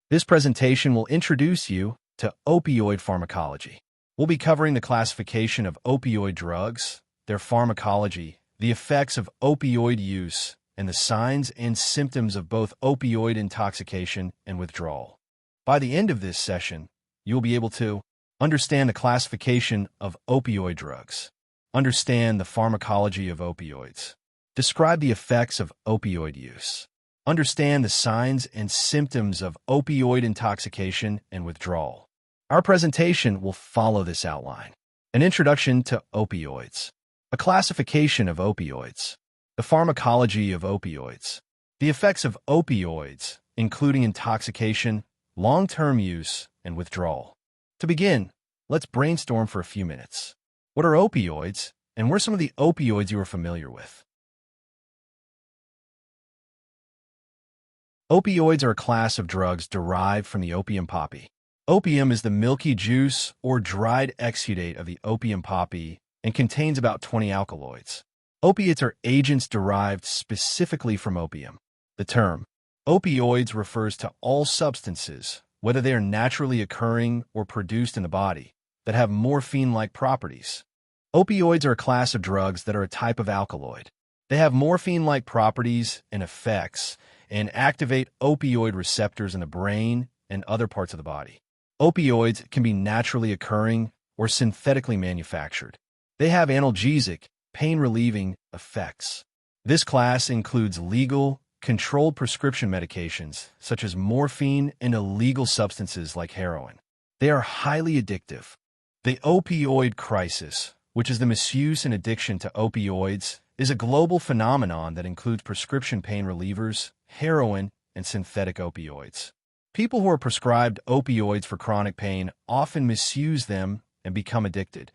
This presentation will introduce you to opioid pharmacology. We'll be covering the classification of opioid drugs, their pharmacology, the effects of opioid use, and the signs and symptoms of both opioid intoxication and withdrawal. By the end of this session, you'll be able to understand the classification of opioid drugs, understand the pharmacology of opioids, describe the effects of opioid use, understand the signs and symptoms of opioid intoxication and withdrawal. Our presentation will follow this outline. An introduction to opioids, a classification of opioids, the pharmacology of opioids, the effects of opioids, including intoxication, long-term use, and withdrawal. To begin, let's brainstorm for a few minutes. What are opioids, and what are some of the opioids you are familiar with? Opioids are a class of drugs derived from the opium poppy. Opium is the milky juice or dried exudate of the opium poppy and contains about 20 alkaloids. Opiates are agents derived specifically from opium. The term opioids refers to all substances, whether they are naturally occurring or produced in the body, that have morphine-like properties. Opioids are a class of drugs that are a type of alkaloid. They have morphine-like properties and effects and activate opioid receptors in the brain and other parts of the body. Opioids can be naturally occurring or synthetically manufactured. They have analgesic, pain-relieving effects. This class includes legal, controlled prescription medications such as morphine and illegal substances like heroin. They are highly addictive. The opioid crisis, which is the misuse and addiction to opioids, is a global phenomenon that includes prescription pain relievers, heroin, and synthetic opioids. People who are prescribed opioids for chronic pain often misuse them and become addicted,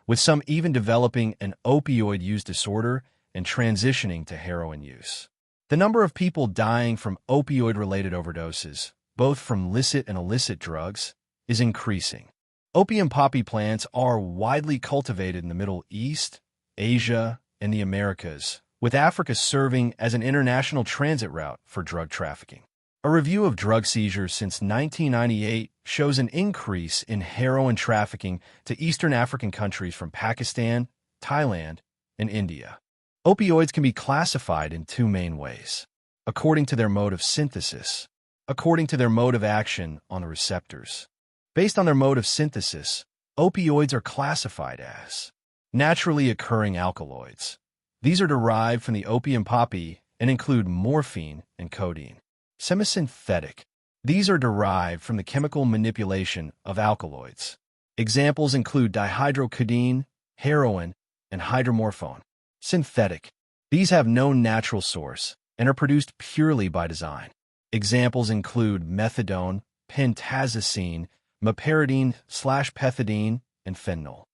with some even developing an opioid use disorder and transitioning to heroin use. The number of people dying from opioid-related overdoses, both from licit and illicit drugs, is increasing. Opium poppy plants are widely cultivated in the Middle East, Asia, and the Americas, with Africa serving as an international transit route for drug trafficking. A review of drug seizures since 1998 shows an increase in heroin trafficking to Eastern African countries from Pakistan, Thailand, and India. Opioids can be classified in two main ways: according to their mode of synthesis, according to their mode of action on the receptors. Based on their mode of synthesis, opioids are classified as naturally occurring alkaloids. These are derived from the opium poppy and include morphine and codeine. Semisynthetic. These are derived from the chemical manipulation of alkaloids. Examples include dihydrocodeine, heroin, and hydromorphone. Synthetic. These have no natural source and are produced purely by design. Examples include methadone, pentazocine, meperidine/pethidine, and fentanyl.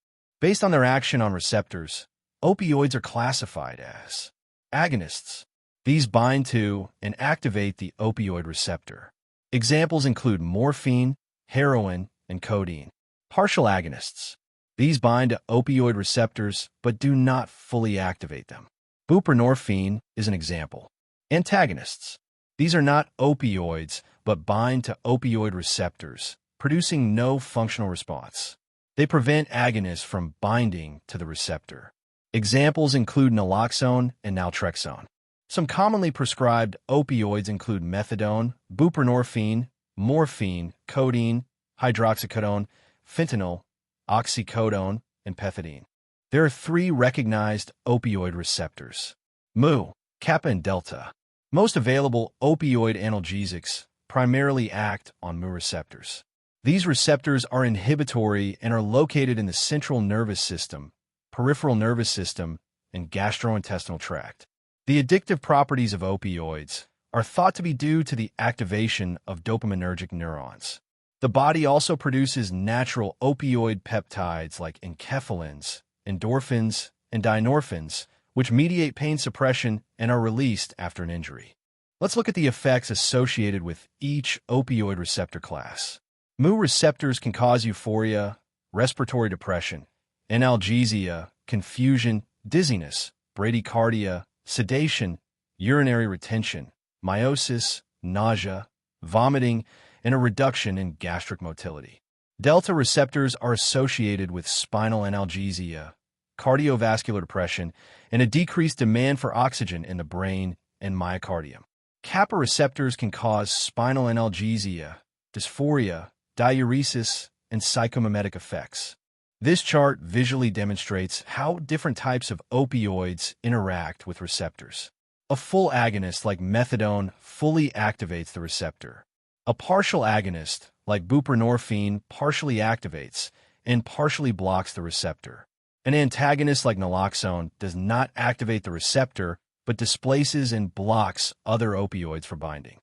Based on their action on receptors, opioids are classified as agonists. These bind to and activate the opioid receptor. Examples include morphine, heroin, and codeine. Partial agonists. These bind to opioid receptors but do not fully activate them. Buprenorphine is an example. Antagonists. These are not opioids but bind to opioid receptors, producing no functional response. They prevent agonists from binding to the receptor. Examples include naloxone and naltrexone. Some commonly prescribed opioids include methadone, buprenorphine, morphine, codeine, hydroxycodone, fentanyl, oxycodone, and pethidine. There are three recognized opioid receptors: mu, kappa, and delta. Most available opioid analgesics primarily act on mu receptors. These receptors are inhibitory and are located in the central nervous system, peripheral nervous system, and gastrointestinal tract. The addictive properties of opioids are thought to be due to the activation of dopaminergic neurons. The body also produces natural opioid peptides like enkephalins, endorphins, and dynorphins, which mediate pain suppression and are released after an injury. Let's look at the effects associated with each opioid receptor class. Mu receptors can cause euphoria, respiratory depression, analgesia, confusion, dizziness, bradycardia, sedation, urinary retention, meiosis, nausea, vomiting, and a reduction in gastric motility. Delta receptors are associated with spinal analgesia, cardiovascular depression, and a decreased demand for oxygen in the brain and myocardium. Kappa receptors can cause spinal analgesia, dysphoria, diuresis, and psychomimetic effects. This chart visually demonstrates how different types of opioids interact with receptors. A full agonist like methadone fully activates the receptor. A partial agonist like buprenorphine partially activates and partially blocks the receptor. An antagonist like naloxone does not activate the receptor but displaces and blocks other opioids for binding.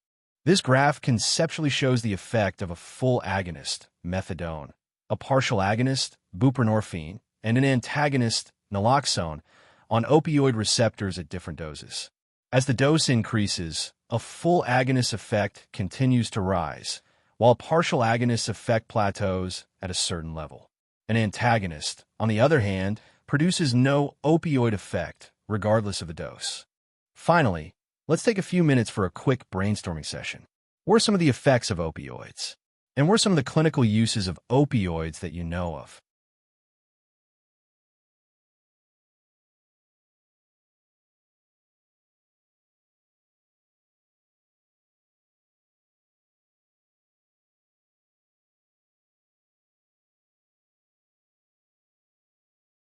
This graph conceptually shows the effect of a full agonist, methadone, a partial agonist, buprenorphine, and an antagonist, naloxone, on opioid receptors at different doses. As the dose increases, a full agonist effect continues to rise, while partial agonist effect plateaus at a certain level. An antagonist, on the other hand, produces no opioid effect, regardless of the dose. Finally, let's take a few minutes for a quick brainstorming session. What are some of the effects of opioids? And what are some of the clinical uses of opioids that you know of?